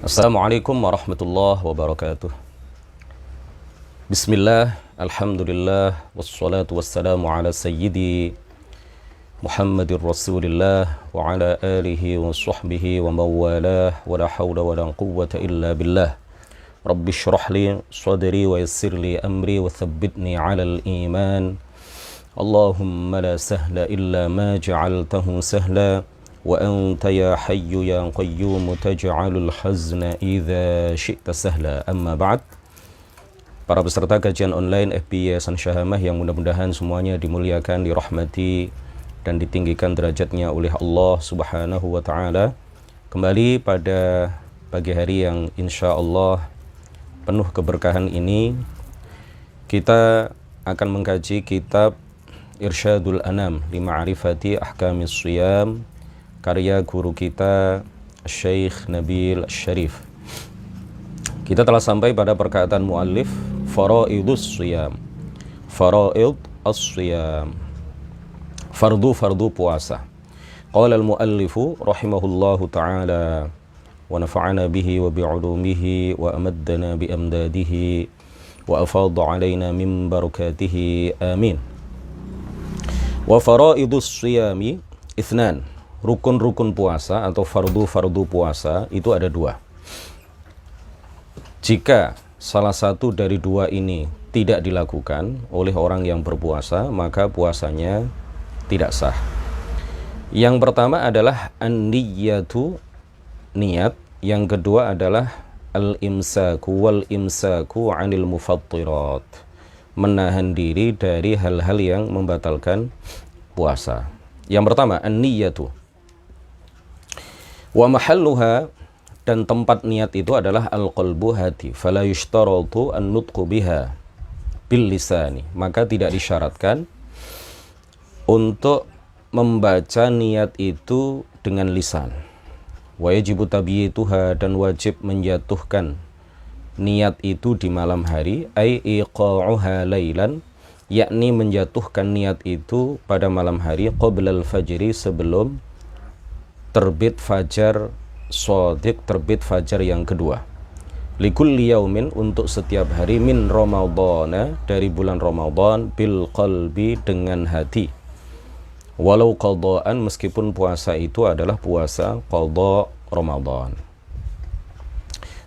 Assalamualaikum warahmatullahi wabarakatuh. Bismillah, alhamdulillah, wassalatu wassalamu ala sayyidi Muhammadir Rasulillah wa ala alihi wa sahbihi wa mawalah wa la hawla wa la quwwata illa billah. Rabbi shrah li sadri wa yassir li amri wa thabbitni ala al-iman. Allahumma la sahla illa ma ja'altahu sahla wa anta ya hayyu ya qayyum taj'alul hazna idza syi'ta sahla. Amma ba'd. Para peserta kajian online FB Yayasan Syahamah yang mudah-mudahan semuanya dimuliakan, dirahmati dan ditinggikan derajatnya oleh Allah Subhanahu wa taala. Kembali pada pagi hari yang insya Allah penuh keberkahan ini, kita akan mengkaji kitab Irsyadul Anam li Ma'rifati Ahkamis Shiyam karya guru kita Syekh Nabil Syarif. Kita telah sampai pada perkataan muallif Faraidus Shiyam. Faraid as-Shiyam, fardu puasa. Qala al-muallifu rahimahullahu ta'ala wa nafa'ana bihi wa bi'ulumihi wa amaddana bi amdadihi wa afadha alaina min barakatihi amin. Wa faraidus shiyami ithnan. Rukun-rukun puasa atau fardu puasa itu ada dua. Jika salah satu dari dua ini tidak dilakukan oleh orang yang berpuasa, maka puasanya tidak sah. Yang pertama adalah an-niyyatu, niat. Yang kedua adalah al-imsaku wal imsaku 'anil mufattirat, menahan diri dari hal-hal yang membatalkan puasa. Yang pertama an-niyyatu. Wa mahalluha, dan tempat niat itu adalah al-qalbu, hati. Fala yushtaratu an-nutqu biha bil lisani, maka tidak disyaratkan untuk membaca niat itu dengan lisan. Wa yajibu tabyituha, dan wajib menjatuhkan niat itu di malam hari, ai iqa'uha lailan, yakni menjatuhkan niat itu pada malam hari, qoblal fajri, sebelum terbit fajar shadiq, terbit fajar yang kedua. Likulli yaumin, untuk setiap hari, min ramadhana, dari bulan Ramadan, bil qalbi, dengan hati. Walau qadaan, meskipun puasa itu adalah puasa qadha Ramadan.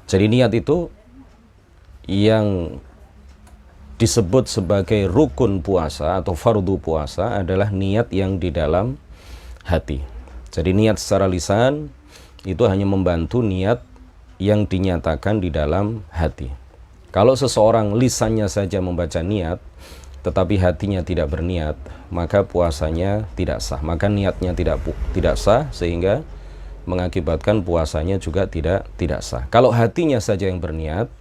Jadi niat itu yang disebut sebagai rukun puasa atau fardu puasa adalah niat yang di dalam hati. Jadi niat secara lisan itu hanya membantu niat yang dinyatakan di dalam hati. Kalau seseorang lisannya saja membaca niat tetapi hatinya tidak berniat, maka puasanya tidak sah. Maka niatnya tidak sah, sehingga mengakibatkan puasanya juga tidak sah. Kalau hatinya saja yang berniat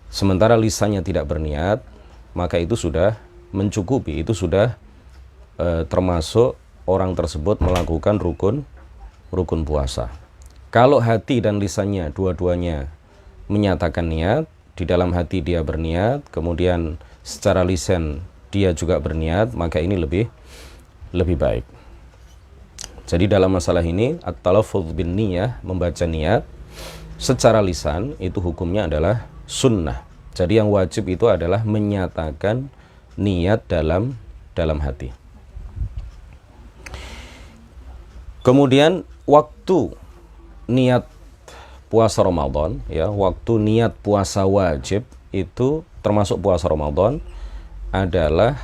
sementara lisannya tidak berniat, maka itu sudah mencukupi, itu sudah termasuk orang tersebut melakukan rukun puasa. Kalau hati dan lisannya dua-duanya menyatakan niat, di dalam hati dia berniat, kemudian secara lisan dia juga berniat, maka ini lebih baik. Jadi dalam masalah ini at-talaffuz bin niyah, membaca niat secara lisan itu hukumnya adalah sunnah. Jadi yang wajib itu adalah menyatakan niat dalam hati. Kemudian waktu niat puasa Ramadan, ya, waktu niat puasa wajib itu termasuk puasa Ramadan adalah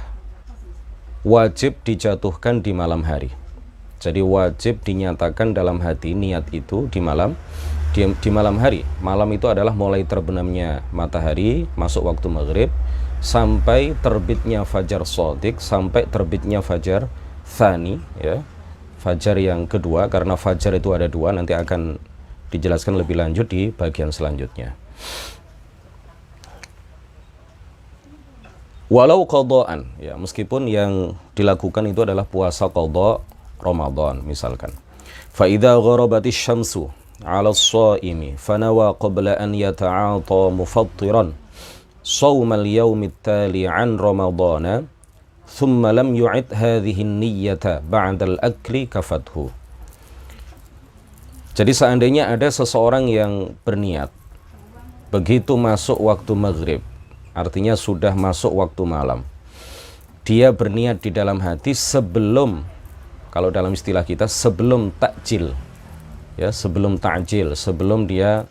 wajib dijatuhkan di malam hari. Jadi wajib dinyatakan dalam hati niat itu di malam hari. Malam itu adalah mulai terbenamnya matahari masuk waktu maghrib sampai terbitnya fajar shadiq, sampai terbitnya fajar tsani, ya, fajar yang kedua, karena fajar itu ada dua, nanti akan dijelaskan lebih lanjut di bagian selanjutnya. Walau qadaan, ya, meskipun yang dilakukan itu adalah puasa qadha Ramadan misalkan. Fa idza gharabatis syamsu 'ala as-shaimi fanawa qabla an yata'ata mufattiran shaumal yaumit tali 'an ramadana thumma lam yu'id hadhihi an-niyyata ba'da al-akli kafathu. Jadi seandainya ada seseorang yang berniat, begitu masuk waktu maghrib, artinya sudah masuk waktu malam, dia berniat di dalam hati sebelum, kalau dalam istilah kita, sebelum takjil, ya, sebelum takjil, sebelum dia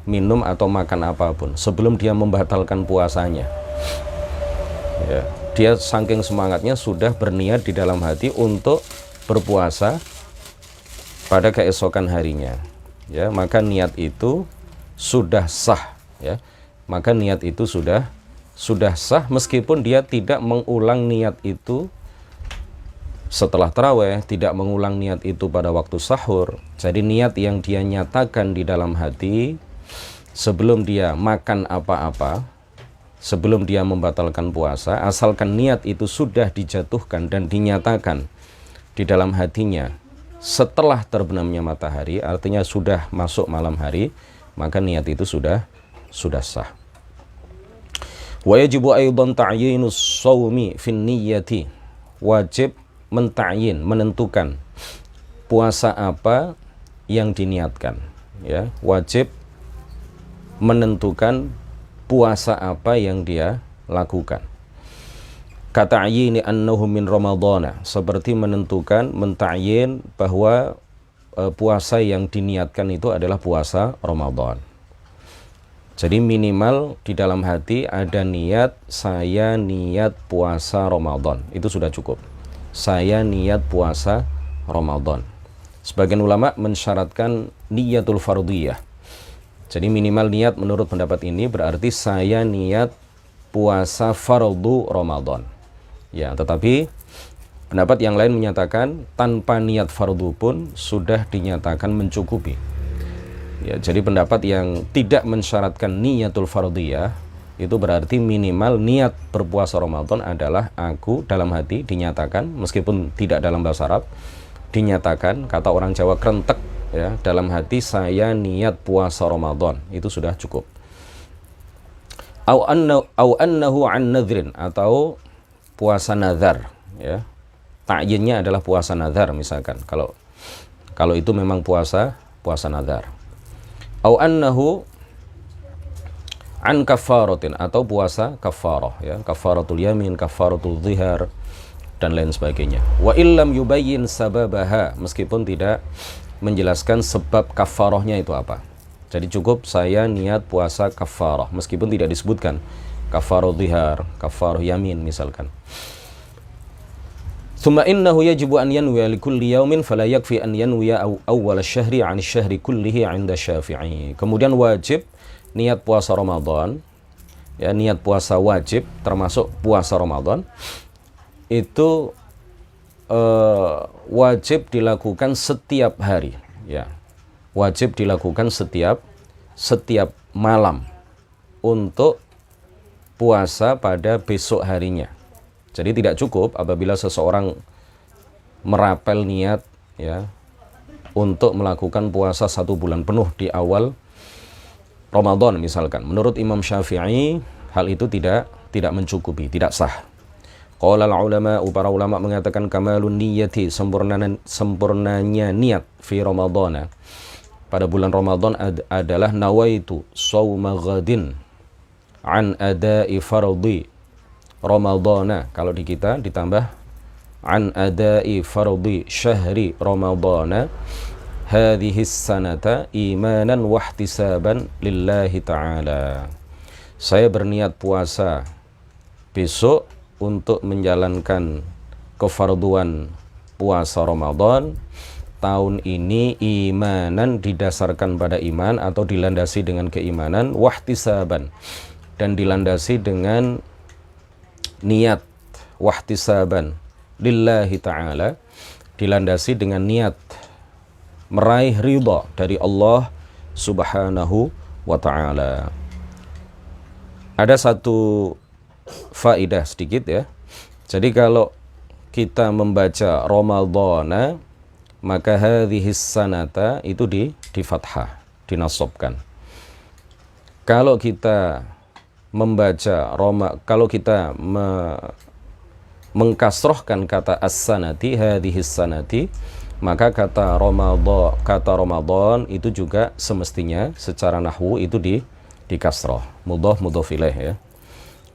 minum atau makan apapun, sebelum dia membatalkan puasanya, ya, dia saking semangatnya sudah berniat di dalam hati untuk berpuasa pada keesokan harinya, ya, maka niat itu sudah sah, ya, maka niat itu sudah sah, meskipun dia tidak mengulang niat itu setelah taraweh, tidak mengulang niat itu pada waktu sahur. Jadi niat yang dia nyatakan di dalam hati sebelum dia makan apa-apa, sebelum dia membatalkan puasa, asalkan niat itu sudah dijatuhkan dan dinyatakan di dalam hatinya setelah terbenamnya matahari, artinya sudah masuk malam hari, maka niat itu sudah sah. Wa yajibu aidan ta'yinus shaumi fin niyyati, wajib menta'yin, menentukan puasa apa yang diniatkan, ya, wajib menentukan puasa apa yang dia lakukan. Kata'yini annahu min ramadhana, seperti menentukan, menta'yin bahwa puasa yang diniatkan itu adalah puasa Ramadan. Jadi minimal di dalam hati ada niat, saya niat puasa Ramadan, itu sudah cukup. Saya niat puasa Ramadan. Sebagian ulama mensyaratkan niyatul fardhiyah. Jadi minimal niat menurut pendapat ini berarti saya niat puasa fardu Ramadan. Ya, tetapi pendapat yang lain menyatakan tanpa niat fardu pun sudah dinyatakan mencukupi. Ya, jadi pendapat yang tidak mensyaratkan niyatul fardhiyah itu berarti minimal niat berpuasa Ramadan adalah aku dalam hati dinyatakan, meskipun tidak dalam bahasa Arab, dinyatakan, kata orang Jawa krentek, ya, dalam hati saya niat puasa Ramadan, itu sudah cukup. Au annahu an nadhrin, atau puasa nazar, ya. Ta'yinnya adalah puasa nazar misalkan. Kalau itu memang puasa nazar. Au annahu an kafaratin, atau puasa kafarah, ya, kafaratul yamin, kafaratul zihar dan lain sebagainya. Wa illam yubayyin sababaha, meskipun tidak menjelaskan sebab kafarahnya itu apa. Jadi cukup saya niat puasa kafarah meskipun tidak disebutkan kafarah zihar, kafarah yamin misalkan. Tsumma innahu yajibu an yanwiya li kulli yawmin fala yakfi an yanwiya awwal asy-syahri 'an asy-syahri kullihi 'inda Syafi'i. Kemudian wajib niat puasa Ramadan, ya, niat puasa wajib termasuk puasa Ramadan itu wajib dilakukan setiap hari, ya. Wajib dilakukan setiap malam untuk puasa pada besok harinya. Jadi tidak cukup apabila seseorang merapel niat, ya, untuk melakukan puasa 1 bulan penuh di awal Ramadan misalkan. Menurut Imam Syafi'i hal itu tidak mencukupi, tidak sah. Qala al-ulama, para ulama mengatakan kamalun niyyati, sempurnanya niat fi Ramadana, pada bulan Ramadan adalah nawaitu shauma ghadin an ada'i fardhi Ramadana. Kalau di kita ditambah an ada'i fardhi syahri Ramadana hadhihi sanata imanan wa ihtisaban lillahi ta'ala. Saya berniat puasa besok untuk menjalankan kefarduan puasa Ramadan tahun ini imanan, didasarkan pada iman atau dilandasi dengan keimanan, wahtisaban, dan dilandasi dengan niat, wahtisaban lillahi ta'ala, dilandasi dengan niat meraih ridha dari Allah subhanahu wa ta'ala. Ada satu faidah sedikit, ya. Jadi kalau kita membaca Ramadana, maka hadhis sanata itu di fathah, dinasobkan. Kalau kita membaca kalau kita mengkasrohkan kata as-sanati, hadhis sanati, maka kata Ramadan itu juga semestinya secara nahwu itu di kasrah, mudhaf mudhaf ilaih ya.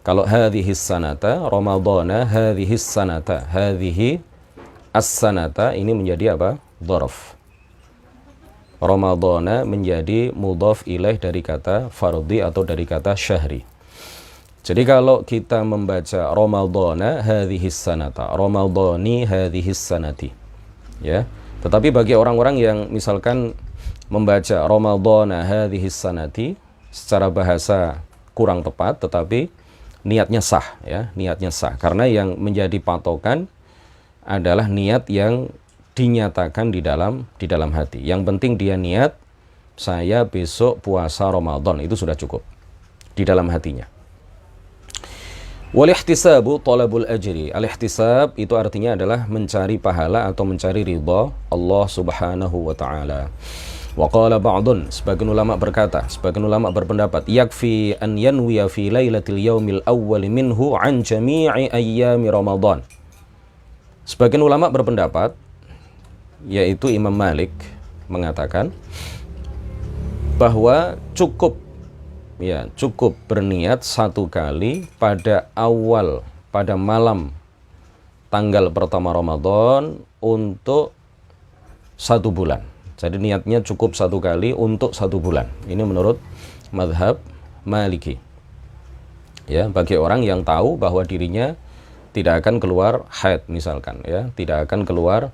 Kalau hadhis sanata Ramadana, hadhis sanata, hadhihi as-sanata ini menjadi apa? Dzaraf. Ramadana menjadi mudhaf ilaih dari kata fardhi atau dari kata syahri. Jadi kalau kita membaca Ramadana hadhis sanata, Ramadani hadhis sanati, ya. Tetapi bagi orang-orang yang misalkan membaca Ramadana hadhis sanati secara bahasa kurang tepat, tetapi niatnya sah, ya, niatnya sah. Karena yang menjadi patokan adalah niat yang dinyatakan di dalam hati. Yang penting dia niat, saya besok puasa Ramadan, itu sudah cukup di dalam hatinya. Wal ihtisabu talabul ajri. Al ihtisab itu artinya adalah mencari pahala atau mencari ridha Allah Subhanahu wa taala. Wa qala ba'dun, sebagian ulama berkata, sebagian ulama berpendapat, yakfi an yanwiya fi lailatil yaumil awwal minhu an jami'i ayyami Ramadan. Sebagian ulama berpendapat, yaitu Imam Malik mengatakan bahwa cukup berniat satu kali pada malam tanggal pertama Ramadan untuk 1 bulan. Jadi niatnya cukup satu kali untuk 1 bulan. Ini menurut mazhab Maliki. Ya, bagi orang yang tahu bahwa dirinya tidak akan keluar haid misalkan, ya, tidak akan keluar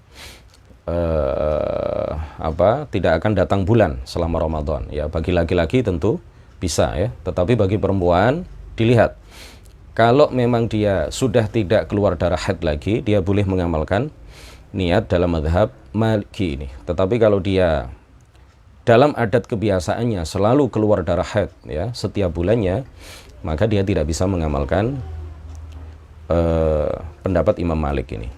tidak akan datang bulan selama Ramadan. Ya, bagi laki-laki tentu bisa, ya, tetapi bagi perempuan dilihat. Kalau memang dia sudah tidak keluar darah haid lagi, dia boleh mengamalkan niat dalam mazhab Maliki ini. Tetapi kalau dia dalam adat kebiasaannya selalu keluar darah haid, ya, setiap bulannya, maka dia tidak bisa mengamalkan pendapat Imam Malik ini.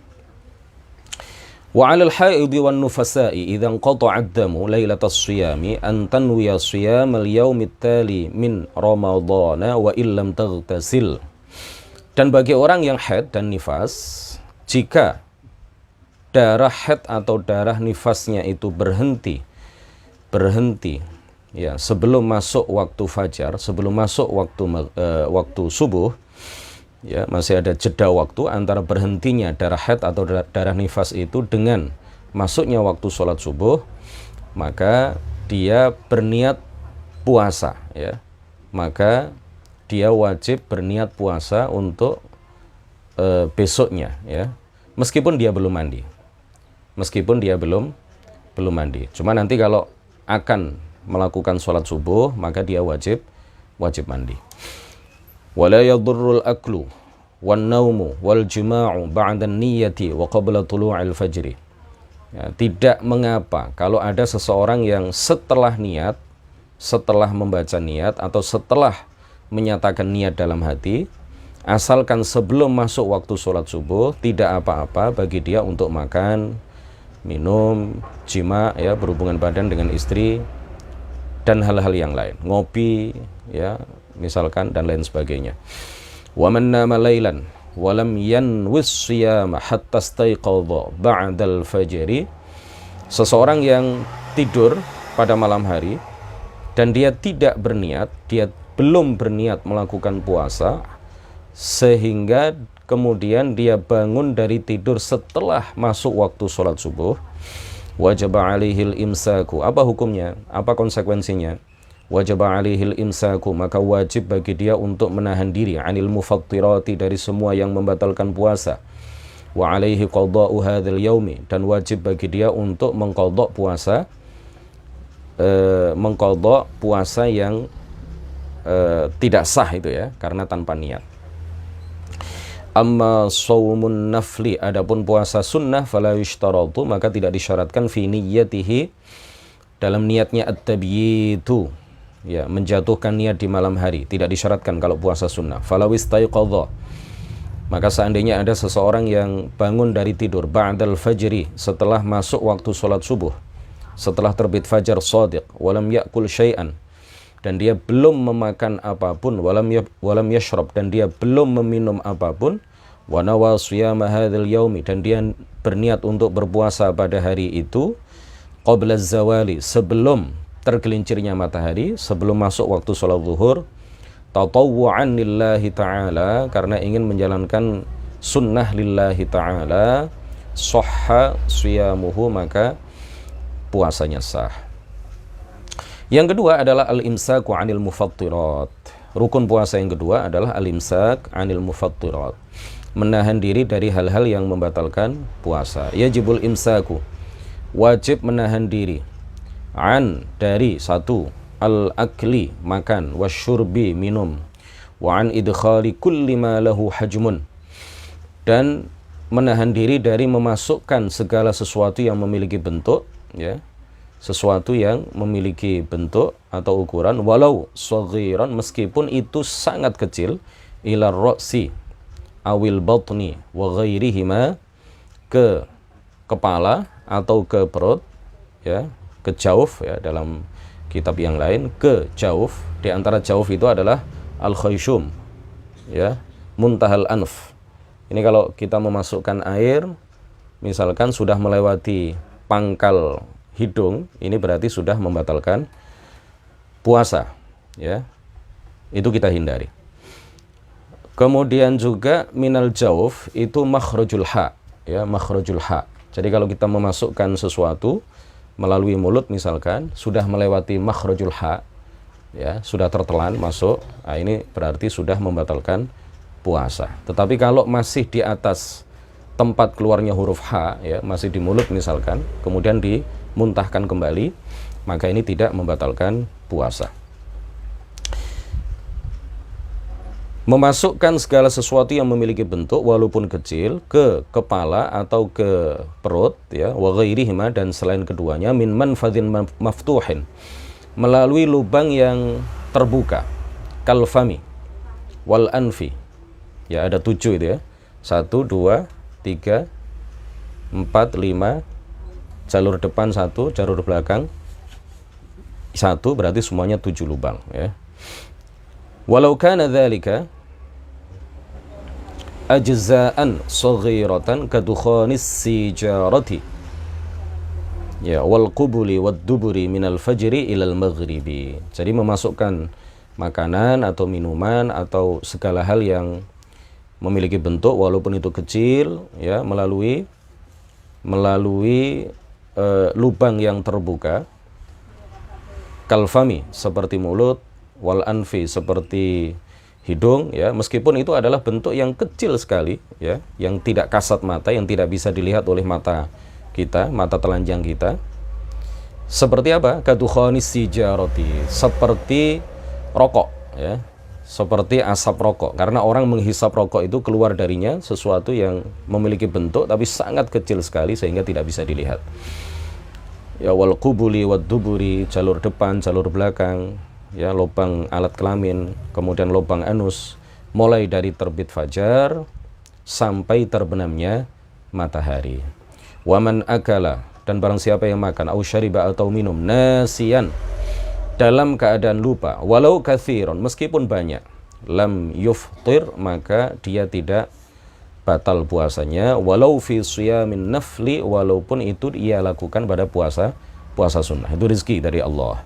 Wa 'alal haidhi wan nufasa'i idza qata'a ad-damu lailatas shiyami an tanwiya shiyam al-yawm at-tali min ramadhana wa illam taghtasil. Dan bagi orang yang haid dan nifas, jika darah haid atau darah nifasnya itu berhenti ya sebelum masuk waktu fajar, sebelum masuk waktu subuh, ya, masih ada jeda waktu antara berhentinya darah haid atau darah nifas itu dengan masuknya waktu sholat subuh, maka dia berniat puasa, ya, maka dia wajib berniat puasa untuk besoknya, ya, meskipun dia belum mandi, cuma nanti kalau akan melakukan sholat subuh maka dia wajib mandi. Wala yadurrul aklu wan naumu wal jima'u ba'da niyyati wa qabla tulu'il fajri. Ya, tidak mengapa kalau ada seseorang yang setelah membaca niat atau setelah menyatakan niat dalam hati, asalkan sebelum masuk waktu sholat subuh, tidak apa-apa bagi dia untuk makan, minum, jima, ya, berhubungan badan dengan istri dan hal-hal yang lain, ngopi, ya, misalkan, dan lain sebagainya. Wa man nama lailan wa lam yanwis shiyama hatta istayqadha ba'dal fajri. Seseorang yang tidur pada malam hari dan dia tidak berniat, dia belum berniat melakukan puasa sehingga kemudian dia bangun dari tidur setelah masuk waktu sholat subuh, wajib alaihil imsaku. Apa hukumnya? Apa konsekuensinya? Wajib alaihil imsaku, maka wajib bagi dia untuk menahan diri anil mufattirati, dari semua yang membatalkan puasa. Wa alaihi qada'u hadzal yaumi, dan wajib bagi dia untuk mengqadha puasa yang tidak sah itu, ya, karena tanpa niat. Amma shaumun nafli, adapun puasa sunnah, fala yushtaratu, maka tidak disyaratkan fi niyyatihi, dalam niatnya at-tabyitu, ya, menjatuhkan niat di malam hari, tidak disyaratkan kalau puasa sunnah. Fala wistaiqadha, maka seandainya ada seseorang yang bangun dari tidur ba'dal fajri, setelah masuk waktu sholat subuh, setelah terbit fajar shadiq, walam ya'kul syai'an, dan dia belum memakan apapun, walam yashrab, dan dia belum meminum apapun, wa nawa siyama hadzal yaumi, dan dia berniat untuk berpuasa pada hari itu, qabla zawali, sebelum tergelincirnya matahari, sebelum masuk waktu sholat zuhur, tatawwu'an lillahi ta'ala, karena ingin menjalankan sunnah lillahi ta'ala, sahha siyamuhu, maka puasanya sah. Yang kedua adalah al-imsaku 'anil mufattirat. Rukun puasa yang kedua adalah al-imsak 'anil mufattirat, menahan diri dari hal-hal yang membatalkan puasa. Yajibul imsaku, wajib menahan diri, an, dari, satu, al-akli, makan, wasyurbi, minum, wa an idkhali kulli ma lahu hajmun, dan menahan diri dari memasukkan segala sesuatu yang memiliki bentuk, ya, sesuatu yang memiliki bentuk atau ukuran, walau saghiran, meskipun itu sangat kecil, ila ra'si awil batni wa ghairihima, ke kepala atau ke perut, ya, ke jauf, ya, dalam kitab yang lain ke jauf. Di antara jauf itu adalah al-khayshum, ya, muntahal anf. Ini kalau kita memasukkan air, misalkan sudah melewati pangkal hidung, ini berarti sudah membatalkan puasa, ya. Itu kita hindari. Kemudian juga minal jauf itu makhrajul ha, ya, makhrajul ha. Jadi kalau kita memasukkan sesuatu melalui mulut, misalkan sudah melewati makhrajul ha, ya, sudah tertelan masuk, nah ini berarti sudah membatalkan puasa. Tetapi kalau masih di atas tempat keluarnya huruf ha, ya, masih di mulut misalkan, kemudian dimuntahkan kembali, maka ini tidak membatalkan puasa. Memasukkan segala sesuatu yang memiliki bentuk walaupun kecil ke kepala atau ke perut, ya, wa ghairihima, dan selain keduanya, min manfadhin maftuhin, melalui lubang yang terbuka, kal fami wal anfi, ya, ada 7 itu, ya, 1, 2, 3, 4, 5, jalur depan 1, jalur belakang 1, berarti semuanya 7 lubang, ya. Walau kana dzalika ajza'an saghiratan kadukhanis sijarati, ya, wal qubuli wad duburi minal fajri ilal maghribi. Jadi memasukkan makanan atau minuman atau segala hal yang memiliki bentuk walaupun itu kecil, ya, melalui lubang yang terbuka, kalfami seperti mulut, wal anfi seperti hidung, ya, meskipun itu adalah bentuk yang kecil sekali, ya, yang tidak kasat mata, yang tidak bisa dilihat oleh mata kita, mata telanjang kita. Seperti apa? Kadukhanis sijarati, seperti rokok, ya, seperti asap rokok. Karena orang menghisap rokok itu keluar darinya sesuatu yang memiliki bentuk tapi sangat kecil sekali sehingga tidak bisa dilihat. Ya, wal qubuli wad duburi, jalur depan, jalur belakang, ya, lubang alat kelamin, kemudian lubang anus, mulai dari terbit fajar sampai terbenamnya matahari. Waman akala, dan barang siapa yang makan, au syariba, atau minum, nasiyan, dalam keadaan lupa, walau kathiron, meskipun banyak, lam yuftir, maka dia tidak batal puasanya, walau fi siyamin nafli, walaupun itu ia lakukan pada puasa sunnah. Itu rezeki dari Allah.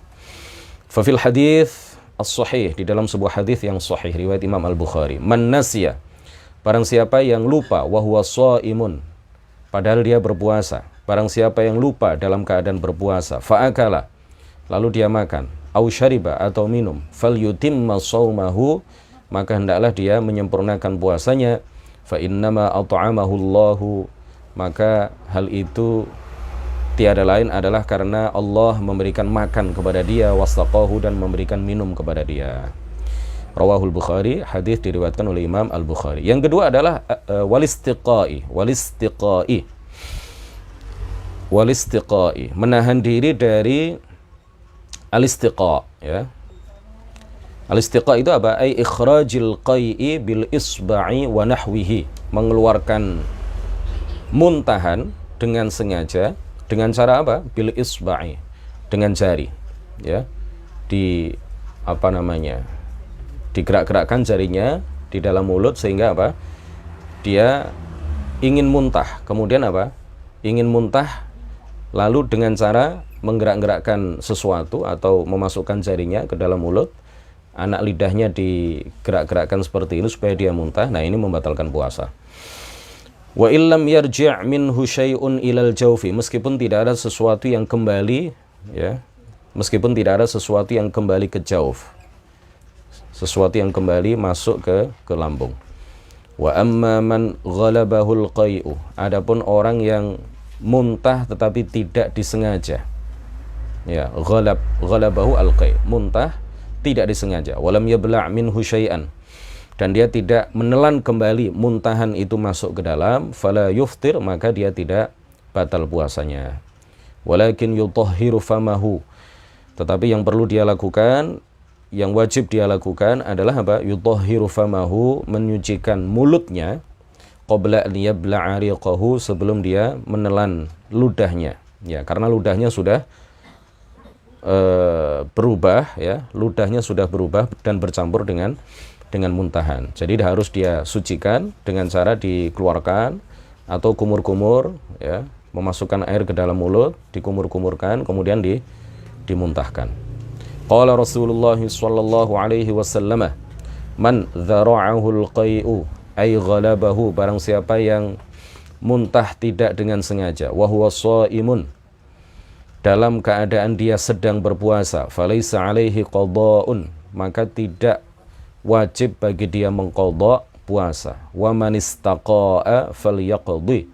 Fafil hadis as-sahih, di dalam sebuah hadis yang sahih riwayat Imam Al-Bukhari, man nasiya, barang siapa yang lupa, wa huwa shaimun, padahal dia berpuasa, barang siapa yang lupa dalam keadaan berpuasa, fa'akala, lalu dia makan, au syariba, atau minum, falyutimma shaumahu, maka hendaklah dia menyempurnakan puasanya, fa innama at'amahu Allahu, maka hal itu tiada lain adalah karena Allah memberikan makan kepada dia, wasaqahu, dan memberikan minum kepada dia. Rawahul Bukhari, hadis diriwayatkan oleh Imam Al-Bukhari. Yang kedua adalah walistiqai, menahan diri dari alistiqa, ya. Alistiqa itu apa? Ai ikhrajil qai'i bil isba'i wa nahwihi, mengeluarkan muntahan dengan sengaja. Dengan cara apa? Bil isba'i, dengan jari, ya, digerak-gerakkan jarinya di dalam mulut sehingga apa? dia ingin muntah, kemudian apa? Ingin muntah, lalu dengan cara menggerak-gerakkan sesuatu atau memasukkan jarinya ke dalam mulut, anak lidahnya digerak-gerakkan seperti ini supaya dia muntah. Nah, ini membatalkan puasa. Wa illam yarji' minhu syai'un ilal jawfi, meskipun tidak ada sesuatu yang kembali, ya, meskipun tidak ada sesuatu yang kembali ke jauf, sesuatu yang kembali masuk ke lambung. Wa amma man ghalabahul qai'u, adapun orang yang muntah tetapi tidak disengaja, ya, ghalabahu al-qai', muntah tidak disengaja, walam yabla' minhu syai'an, dan dia tidak menelan kembali muntahan itu masuk ke dalam, fala yuftir, maka dia tidak batal puasanya. Walakin yutahhiru famahu, tetapi yang perlu dia lakukan, yang wajib dia lakukan adalah apa? Yutahhiru famahu, menyucikan mulutnya, qabla an yabla'a riqahu, sebelum dia menelan ludahnya, ya, karena ludahnya sudah berubah, ya, ludahnya sudah berubah dan bercampur dengan muntahan. Jadi harus dia sucikan dengan cara dikeluarkan atau kumur-kumur, ya, memasukkan air ke dalam mulut, dikumur-kumurkan, kemudian dimuntahkan. Qala Rasulullah sallallahu alaihi wasallam, man dzara'ahu al-qai'u ay ghalabahu, barang siapa yang muntah tidak dengan sengaja, wa huwa shaimun, dalam keadaan dia sedang berpuasa, falaisa alaihi qada'un, maka tidak wajib bagi dia mengqadha puasa. Wa man istaqa'a falyaqdi,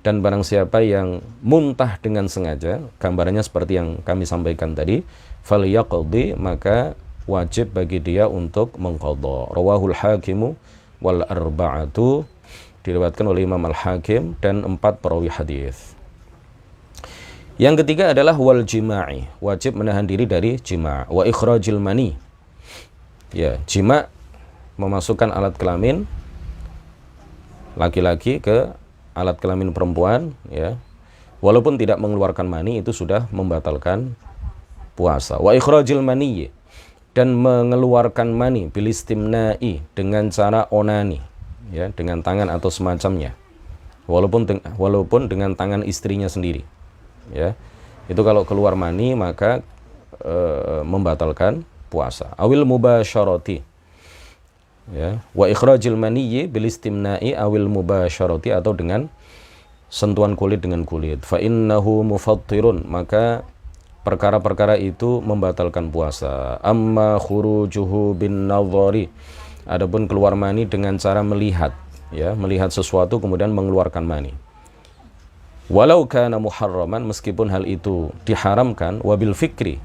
dan barang siapa yang muntah dengan sengaja, gambarannya seperti yang kami sampaikan tadi, falyaqdi, maka wajib bagi dia untuk mengqadha. Rawahul Hakim wal arba'atu, diriwayatkan oleh Imam Al-Hakim dan 4 perawi hadis. Yang ketiga adalah wal jima'i, wajib menahan diri dari jima'. Wa ikhrajil mani, ya, jima' memasukkan alat kelamin laki-laki ke alat kelamin perempuan, ya, walaupun tidak mengeluarkan mani, itu sudah membatalkan puasa. Wa ikhrajil mani, dan mengeluarkan mani bilistimna'i, dengan cara onani, ya, dengan tangan atau semacamnya, walaupun dengan tangan istrinya sendiri, ya, itu kalau keluar mani maka membatalkan puasa. Awil mubasyarati, ya, wa ikhrajil maniyyi bil istimna'i awil mubasyarati, atau dengan sentuhan kulit dengan kulit. Fa innahu mufattirun, maka perkara-perkara itu membatalkan puasa. Amma khurujuhu bin nadhari, adapun keluar mani dengan cara melihat, ya, melihat sesuatu kemudian mengeluarkan mani. Walau kana muharraman, meskipun hal itu diharamkan, wabil fikri,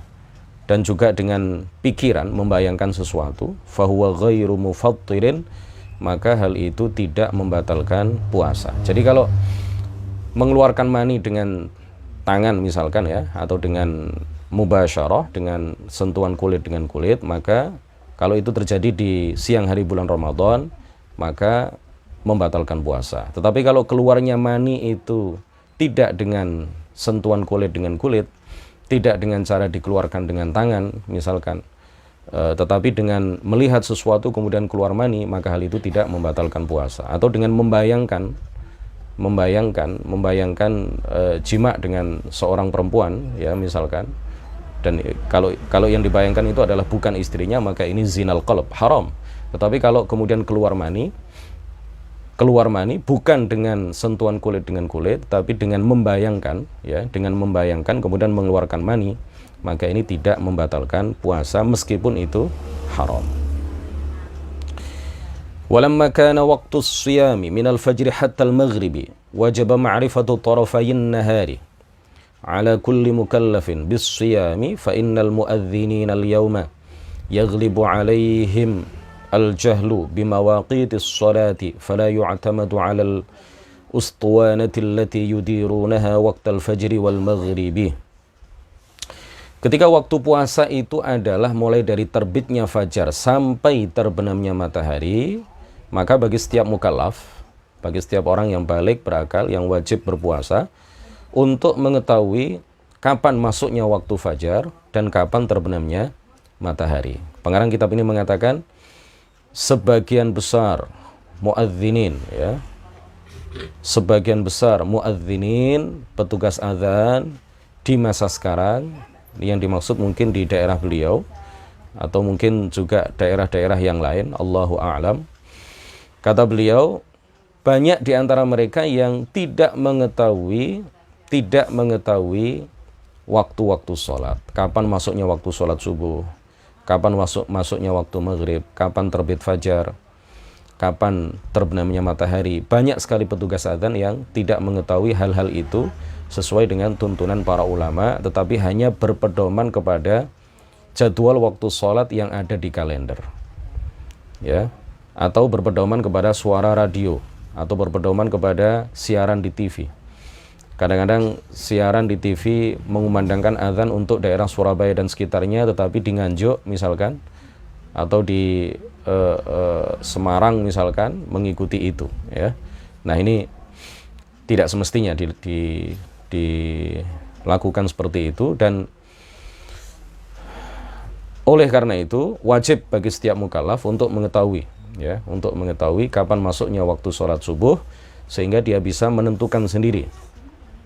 dan juga dengan pikiran membayangkan sesuatu, fahuwa ghairu mufattirin, maka hal itu tidak membatalkan puasa. Jadi kalau mengeluarkan mani dengan tangan misalkan, ya, atau dengan mubasyarah, dengan sentuhan kulit dengan kulit, maka kalau itu terjadi di siang hari bulan Ramadan, maka membatalkan puasa. Tetapi kalau keluarnya mani itu tidak dengan sentuhan kulit dengan kulit, tidak dengan cara dikeluarkan dengan tangan misalkan, tetapi dengan melihat sesuatu kemudian keluar mani, maka hal itu tidak membatalkan puasa. Atau dengan membayangkan jima dengan seorang perempuan, ya, misalkan, dan kalau yang dibayangkan itu adalah bukan istrinya, maka ini zinal qalb, haram. Tetapi kalau kemudian keluar mani bukan dengan sentuhan kulit dengan kulit, tapi dengan membayangkan, ya, dengan membayangkan kemudian mengeluarkan mani, maka ini tidak membatalkan puasa meskipun itu haram. Walamma kana waqtu as-siyami min al-fajr hatta al-maghribi wajaba ma'rifatu tarafayn nahari ala kulli mukallafin bis-siyami fa innal mu'adhdhinina al-yawma yaghlibu 'alayhim al-jahlu bimawaqitis salati fala yu'tamadu 'ala al-ustuwanati allati yudirunaha waqtal fajri wal maghribi. Ketika waktu puasa itu adalah mulai dari terbitnya fajar sampai terbenamnya matahari, maka bagi setiap mukallaf, bagi setiap orang yang balik berakal yang wajib berpuasa untuk mengetahui kapan masuknya waktu fajar dan kapan terbenamnya matahari. Pengarang kitab ini mengatakan sebagian besar muadzinin, ya, sebagian besar muadzinin, petugas azan di masa sekarang, yang dimaksud mungkin di daerah beliau atau mungkin juga daerah-daerah yang lain, Allahu a'lam. Kata beliau, banyak di antara mereka yang tidak mengetahui waktu-waktu sholat. Kapan masuknya waktu sholat subuh, kapan masuknya waktu maghrib, kapan terbit fajar, kapan terbenamnya matahari. Banyak sekali petugas azan yang tidak mengetahui hal-hal itu sesuai dengan tuntunan para ulama, tetapi hanya berpedoman kepada jadwal waktu sholat yang ada di kalender, ya, atau berpedoman kepada suara radio, atau berpedoman kepada siaran di TV. Kadang-kadang siaran di TV mengumandangkan azan untuk daerah Surabaya dan sekitarnya, tetapi di Nganjuk misalkan, atau di Semarang misalkan, mengikuti itu, ya. Nah, ini tidak semestinya dilakukan seperti itu, dan oleh karena itu wajib bagi setiap mukallaf untuk mengetahui, ya, untuk mengetahui kapan masuknya waktu sholat subuh, sehingga dia bisa menentukan sendiri,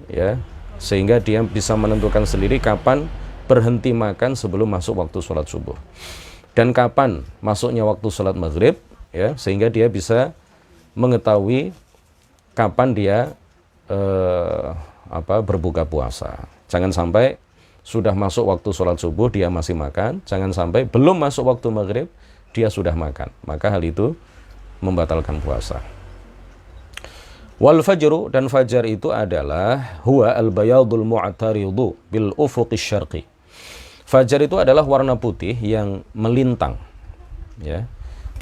ya, sehingga dia bisa menentukan sendiri kapan berhenti makan sebelum masuk waktu sholat subuh, dan kapan masuknya waktu sholat maghrib, ya, sehingga dia bisa mengetahui kapan dia berbuka puasa. Jangan sampai sudah masuk waktu sholat subuh dia masih makan, jangan sampai belum masuk waktu maghrib dia sudah makan, maka hal itu membatalkan puasa. Wal fajru, dan fajar itu adalah huwa al bayadul mu'taridu bil ufuqis syarqi. Fajar itu adalah warna putih yang melintang, ya,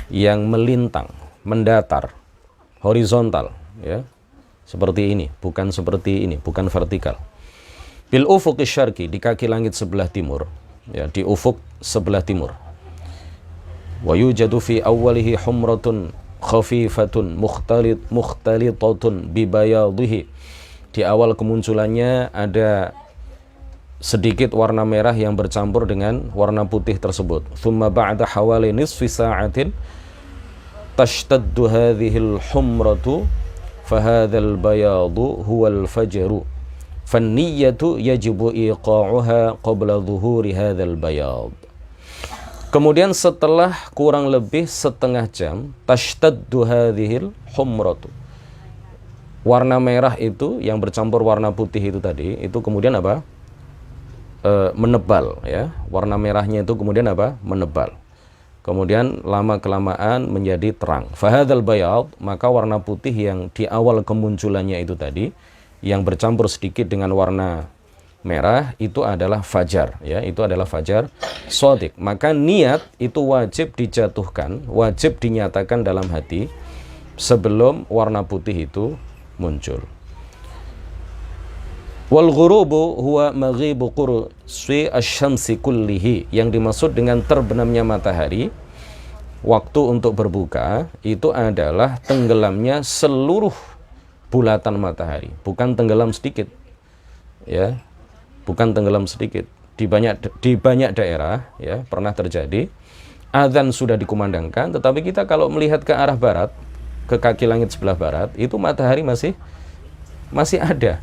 yang melintang, mendatar, horizontal, ya, seperti ini, bukan seperti ini, bukan vertikal. Bil ufuqis syarqi, di kaki langit sebelah timur, ya, di ufuk sebelah timur. Wa yujadu fi awwalihi humratun khafifatun mukhtalitatun bi bayadhihi. Di awal kemunculannya ada sedikit warna merah yang bercampur dengan warna putih tersebut. Thumma ba'da hawali nisfi sa'atin tashtaddu hadhihi al-humratu fahadzal bayadu huwal fajru. Fanniyatu yajibu iqa'uha qabla dhuhuri hadzal bayad. Kemudian setelah kurang lebih setengah jam, tashtaddu hadhil humratu, warna merah itu yang bercampur warna putih itu tadi, itu kemudian apa? Menebal, ya. Warna merahnya itu kemudian apa? Menebal. Kemudian lama kelamaan menjadi terang. Fahadzal bayad, maka warna putih yang di awal kemunculannya itu tadi, yang bercampur sedikit dengan warna merah, itu adalah fajar, ya, itu adalah fajar shadiq. Maka niat itu wajib dijatuhkan, wajib dinyatakan dalam hati sebelum warna putih itu muncul. Wal ghurubu huwa maghibu qursi asy-syamsi kullihi, yang dimaksud dengan terbenamnya matahari waktu untuk berbuka itu adalah tenggelamnya seluruh bulatan matahari, bukan tenggelam sedikit, ya, bukan tenggelam sedikit. Di banyak daerah, ya, pernah terjadi azan sudah dikumandangkan, tetapi kita kalau melihat ke arah barat, ke kaki langit sebelah barat, itu matahari masih ada,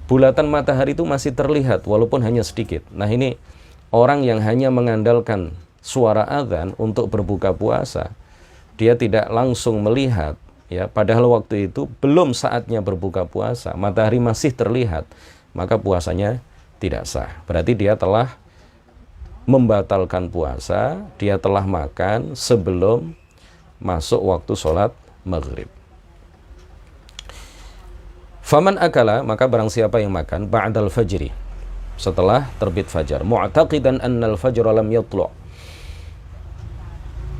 bulatan matahari itu masih terlihat walaupun hanya sedikit. Nah, ini orang yang hanya mengandalkan suara azan untuk berbuka puasa, dia tidak langsung melihat, ya, padahal waktu itu belum saatnya berbuka puasa, matahari masih terlihat, maka puasanya tidak sah. Berarti dia telah membatalkan puasa, dia telah makan sebelum masuk waktu sholat maghrib. Faman akala, maka barang siapa yang makan ba'dal fajri, setelah terbit fajar, mu'taqidan annal fajra lam yatlu',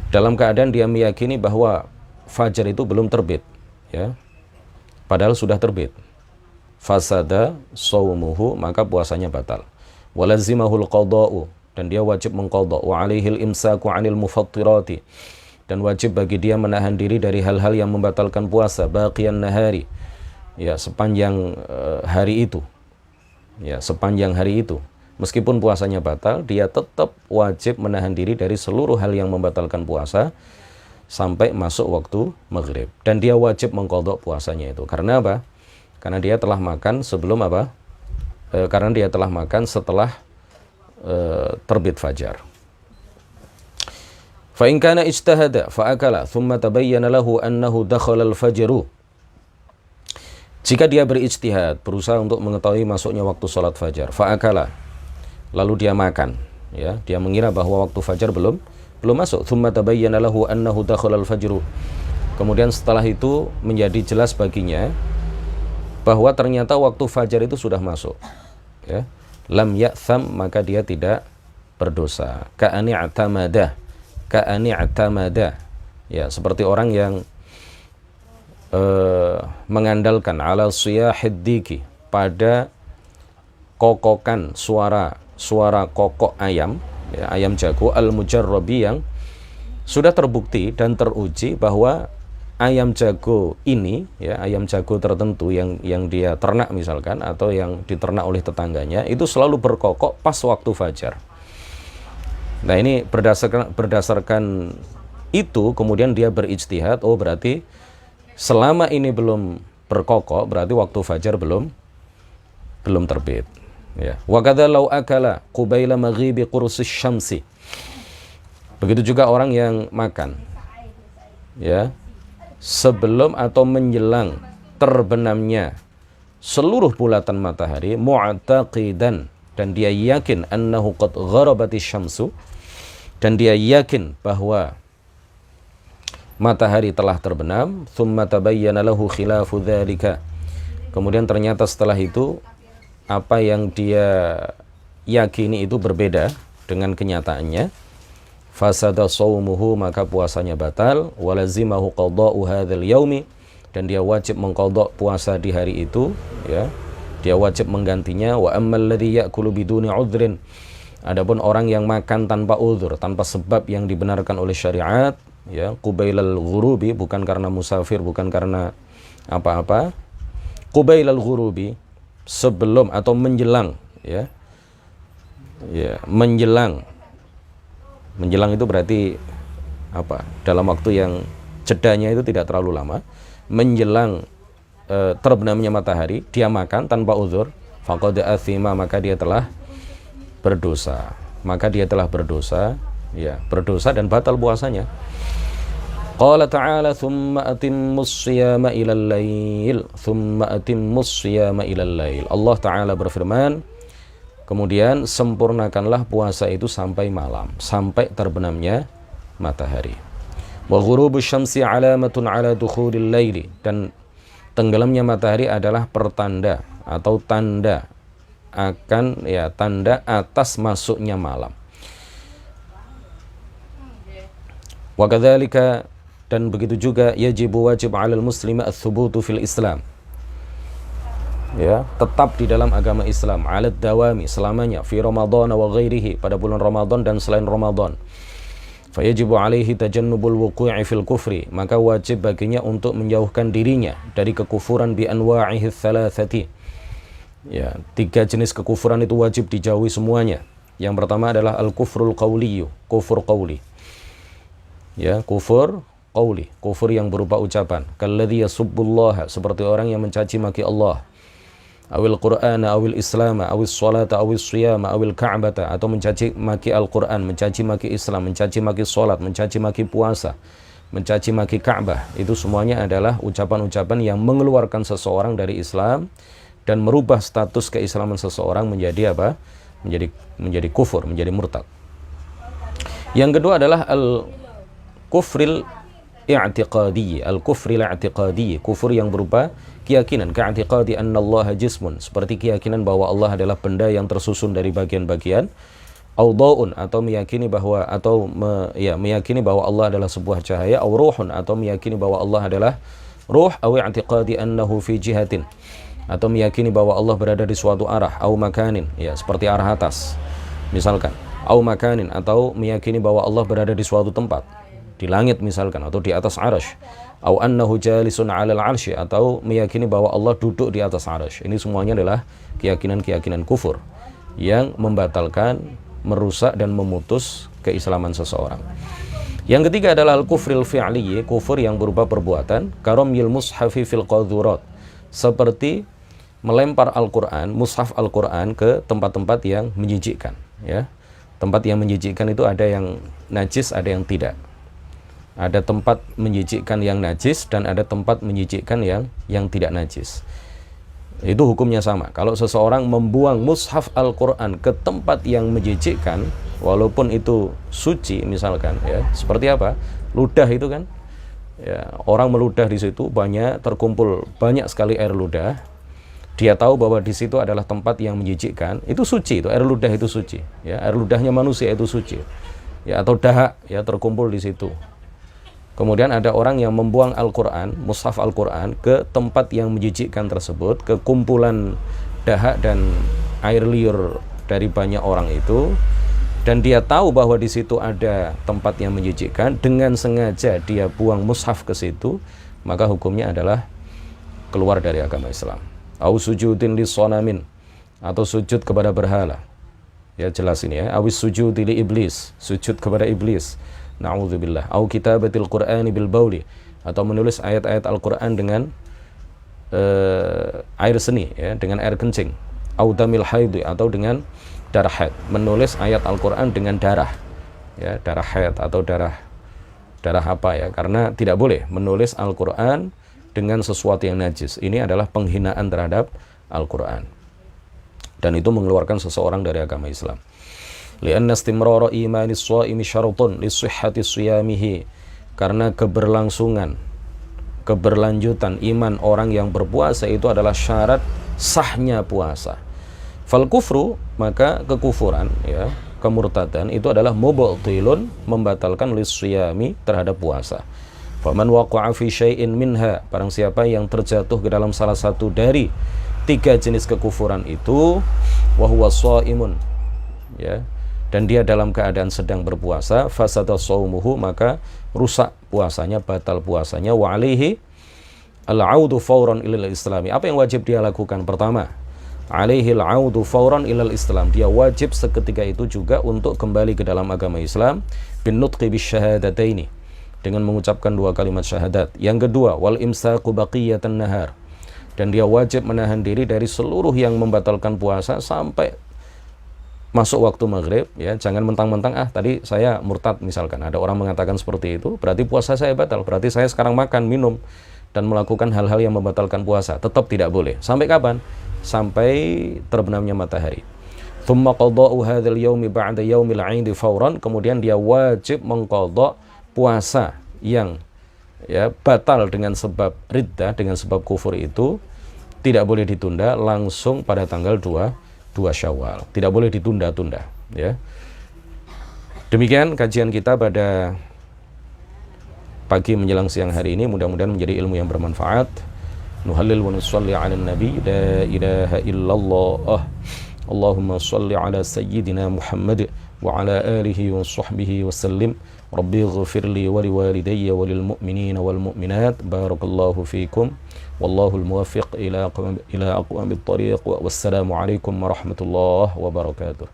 dalam keadaan dia meyakini bahwa fajar itu belum terbit, ya, padahal sudah terbit, fasada shaumuhu, maka puasanya batal. Walazimahul qada'u, dan dia wajib mengqadha, wa alaihil imsaku 'anil mufattirati, dan wajib bagi dia menahan diri dari hal-hal yang membatalkan puasa, baqiyan nahari, ya, sepanjang hari itu, ya, sepanjang hari itu. Meskipun puasanya batal, dia tetap wajib menahan diri dari seluruh hal yang membatalkan puasa sampai masuk waktu maghrib. Dan dia wajib mengqadha puasanya itu. Karena apa? Karena dia telah makan sebelum apa? Karena dia telah makan setelah terbit fajar. Fa in kana ijtahada fa akala thumma tabayyana lahu annahu dakhala al-fajru. Jika dia berijtihad, berusaha untuk mengetahui masuknya waktu salat fajar, fa akala, lalu dia makan, ya, dia mengira bahwa waktu fajar belum masuk. Thumma tabayyana lahu annahu dakhala al-fajru. Kemudian setelah itu menjadi jelas baginya bahwa ternyata waktu fajar itu sudah masuk, ya. Lam ya'tham, maka dia tidak berdosa. Ka'ani i'tamada, ya, seperti orang yang mengandalkan ala siyahid diki, pada kokokan suara kokok ayam, ya, ayam jago al-mujarrabi, yang sudah terbukti dan teruji bahwa ayam jago ini, ya, ayam jago tertentu yang dia ternak misalkan, atau yang diternak oleh tetangganya, itu selalu berkokok pas waktu fajar. Nah, ini berdasarkan itu kemudian dia berijtihad, oh berarti selama ini belum berkokok, berarti waktu fajar belum terbit, ya. Wa kadza law akala qubaila maghibi qursis syamsi. Begitu juga orang yang makan, ya, sebelum atau menjelang terbenamnya seluruh bulatan matahari, mu'taqidan, dan dia yakin annahu qad gharabatis syamsu, dan dia yakin bahwa matahari telah terbenam, thumma tabayyana lahu khilafu dzalika. Kemudian ternyata setelah itu apa yang dia yakini itu berbeda dengan kenyataannya, fasada shaumuhu, maka puasanya batal, walazimahu qada'u hadzal yaumi, dan dia wajib mengqadha puasa di hari itu, ya. Dia wajib menggantinya. Wa ammal ladzi ya'kulu biduni 'udhrin, adapun orang yang makan tanpa uzur, tanpa sebab yang dibenarkan oleh syariat, ya, qubailal ghurubi, bukan karena musafir, bukan karena apa-apa, qubailal ghurubi, sebelum atau menjelang, ya, ya, menjelang itu berarti apa, dalam waktu yang jedanya itu tidak terlalu lama, menjelang terbenamnya matahari, dia makan tanpa uzur, faqad athima, maka dia telah berdosa, ya, berdosa dan batal puasanya. Qala ta'ala thumma atimmus siyama ilal lail, Allah Ta'ala berfirman, kemudian sempurnakanlah puasa itu sampai malam, sampai terbenamnya matahari. Wa ghurubus syamsi alamatun ala dukhulil laili, dan tenggelamnya matahari adalah pertanda atau tanda akan, ya, tanda atas masuknya malam. Wa kadzalika, dan begitu juga, wajib 'alal muslimi ats-thubutu fil Islam, ya, tetap di dalam agama Islam, 'alad dawami, selamanya, fi Ramadan wa ghairihi, pada bulan Ramadan dan selain Ramadan. Fayajibu 'alaihi tajannubul wuqu'i fil kufri, maka wajib baginya untuk menjauhkan dirinya dari kekufuran bi anwa'ihi tsalatsati, ya, 3 jenis kekufuran itu wajib dijauhi semuanya. Yang pertama adalah al-kufrul qawli, kufur qawli, ya, kufur qawli, kufur yang berupa ucapan, kalladzi yasubbullaha, seperti orang yang mencaci maki Allah, awil qur'ana awil islama awis salata awis siyama awil ka'bata, atau mencaci maki Al-Qur'an, mencaci maki Islam, mencaci maki salat, mencaci maki puasa, mencaci maki Ka'bah. Itu semuanya adalah ucapan-ucapan yang mengeluarkan seseorang dari Islam dan merubah status keislaman seseorang menjadi apa? Menjadi kufur, menjadi murtad. Yang kedua adalah al-kufril i'tiqadi, al-kufril i'tiqadi, kufur yang berupa keyakinan, ka'tiqadi annallaha jismun, seperti keyakinan bahwa Allah adalah benda yang tersusun dari bagian-bagian, audha'un, atau meyakini bahwa meyakini bahwa Allah adalah sebuah cahaya, au ruhun, atau meyakini bahwa Allah adalah ruh, au i'tiqadi annahu fi jihatin, atau meyakini bahwa Allah berada di suatu arah, au makanin, ya, seperti arah atas misalkan, au makanin, atau meyakini bahwa Allah berada di suatu tempat, di langit misalkan, atau di atas arasy, au annahu jalisun 'alal 'arsy, atau meyakini bahwa Allah duduk di atas arasy. Ini semuanya adalah keyakinan-keyakinan kufur yang membatalkan, merusak dan memutus keislaman seseorang. Yang ketiga adalah al-kufril fi'li, kufur yang berupa perbuatan, karamil mushafi fil qadhurat, seperti melempar Al-Qur'an, mushaf Al-Qur'an ke tempat-tempat yang menjijikkan, ya. Tempat yang menjijikkan itu ada yang najis, ada yang tidak. Ada tempat menjijikkan yang najis dan ada tempat menjijikkan yang tidak najis. Itu hukumnya sama. Kalau seseorang membuang mushaf Al-Qur'an ke tempat yang menjijikkan, walaupun itu suci misalkan, ya, seperti apa? Ludah itu kan, ya, orang meludah di situ, terkumpul banyak sekali air ludah. Dia tahu bahwa di situ adalah tempat yang menjijikkan, itu suci, itu air ludah itu suci, ya, air ludahnya manusia itu suci, ya, atau dahak, ya, terkumpul di situ. Kemudian ada orang yang membuang Al-Qur'an, mushaf Al-Qur'an ke tempat yang menjijikkan tersebut, ke kumpulan dahak dan air liur dari banyak orang itu, dan dia tahu bahwa di situ ada tempat yang menjijikkan, dengan sengaja dia buang mushaf ke situ, maka hukumnya adalah keluar dari agama Islam. Au sujudin lisonamin, atau sujud kepada berhala. Ya, jelas ini, ya. Awis sujudi li iblis, sujud kepada iblis. Na'udzubillah. Au kitabatil Qur'ani bil bauli, atau menulis ayat-ayat Al-Qur'an dengan air seni, ya, dengan air kencing. Au damil haid, atau dengan darah haid, menulis ayat Al-Qur'an dengan darah, ya, darah haid atau darah apa, ya, karena tidak boleh menulis Al-Qur'an dengan sesuatu yang najis. Ini adalah penghinaan terhadap Al-Qur'an, dan itu mengeluarkan seseorang dari agama Islam. Lianna istimrara imanis shaimi syaratun li sihhati shiyamihi, karena keberlanjutan iman orang yang berpuasa itu adalah syarat sahnya puasa. Fal kufru, maka kekufuran, ya, kemurtadan itu adalah mubtilun, membatalkan lisyami, terhadap puasa. Faman waqa'a fi syai'in minha, barang siapa yang terjatuh ke dalam salah satu dari 3 jenis kekufuran itu, wa huwa shaimun, ya, dan dia dalam keadaan sedang berpuasa, fasada shaumuhu, maka rusak puasanya, batal puasanya. Wa alaihi al-'audu fawran ilal islami, apa yang wajib dia lakukan? Pertama, alaihi al-'audu fawran ilal islam, dia wajib seketika itu juga untuk kembali ke dalam agama Islam, bin nutqi bisyahadataini, dengan mengucapkan 2 kalimat syahadat. Yang kedua, wal imsaku baqiyatan nahar, dan dia wajib menahan diri dari seluruh yang membatalkan puasa sampai masuk waktu maghrib, ya. Jangan mentang-mentang, tadi saya murtad misalkan, ada orang mengatakan seperti itu, berarti puasa saya batal, berarti saya sekarang makan, minum, dan melakukan hal-hal yang membatalkan puasa. Tetap tidak boleh. Sampai kapan? Sampai terbenamnya matahari. Thumma qada'u hadzal yaumi ba'da yaumil 'aidi fawran, kemudian dia wajib mengqadha puasa yang, ya, batal dengan sebab riddah, dengan sebab kufur itu, tidak boleh ditunda, langsung pada tanggal 2 Syawal. Tidak boleh ditunda-tunda, ya. Demikian kajian kita pada pagi menjelang siang hari ini, mudah-mudahan menjadi ilmu yang bermanfaat. Nuhallil wa nusalli 'alan nabi, la ilaha illallah. Allahumma shalli 'ala sayyidina Muhammad wa 'ala alihi wa sahbihi wa sallim. Rabbi ighfirli wa liwalidayya wa lil mu'minina wal mu'minat. Barakallahu fikum. Wallahul muwaffiq ila aqwamit thariq. Wassalamu alaikum warahmatullahi wabarakatuh.